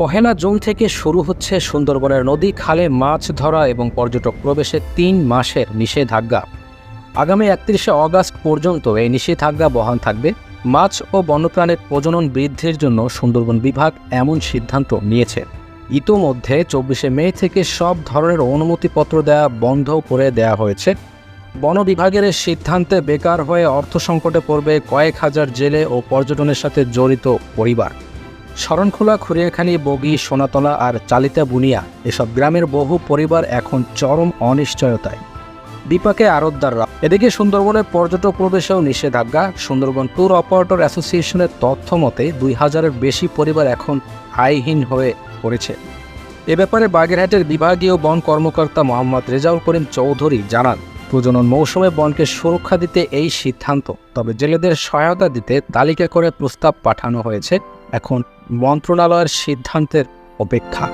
পহেলা June থেকে শুরু হচ্ছে সুন্দরবনের নদী খালে মাছ ধরা এবং পর্যটক প্রবেশে ৩ মাসের নিষেধাজ্ঞা। আগামী ৩১শে অগাস্ট পর্যন্ত এই নিষেধাজ্ঞা বহাল থাকবে। মাছ ও বন্যপ্রাণীর প্রজনন বৃদ্ধির জন্য সুন্দরবন বিভাগ এমন সিদ্ধান্ত নিয়েছে। ইতোমধ্যে ২৪শে মে থেকে সব ধরনের অনুমতিপত্র দেওয়া বন্ধ করে দেওয়া হয়েছে। বন বিভাগের এই সিদ্ধান্তে বেকার হয়ে অর্থ সংকটে পড়বে কয়েক হাজার জেলে ও পর্যটনের সাথে জড়িত পরিবার। শরণখোলা, খুরিয়াখালী, বগি, সোনাতলা আর চালিতা বুনিয়া এসব গ্রামের বহু পরিবার এখন চরম অনিশ্চয়তায়। বিপাকে আড়তদাররা। এদিকে সুন্দরবনের পর্যটক প্রবেশেও নিষেধাজ্ঞা। সুন্দরবন ট্যুর অপারেটর অ্যাসোসিয়েশনের তথ্য মতে ২,০০০-এর বেশি পরিবার এখন আয়হীন হয়ে পড়েছে। এ ব্যাপারে বাগেরহাটের বিভাগীয় বন কর্মকর্তা মোহাম্মদ রেজাউল করিম চৌধুরী জানান, প্রজনন মৌসুমে বনকে সুরক্ষা দিতে এই সিদ্ধান্ত। তবে জেলেদের সহায়তা দিতে তালিকা করে প্রস্তাব পাঠানো হয়েছে। এখন মন্ত্রণালয়ের সিদ্ধান্তের অপেক্ষা।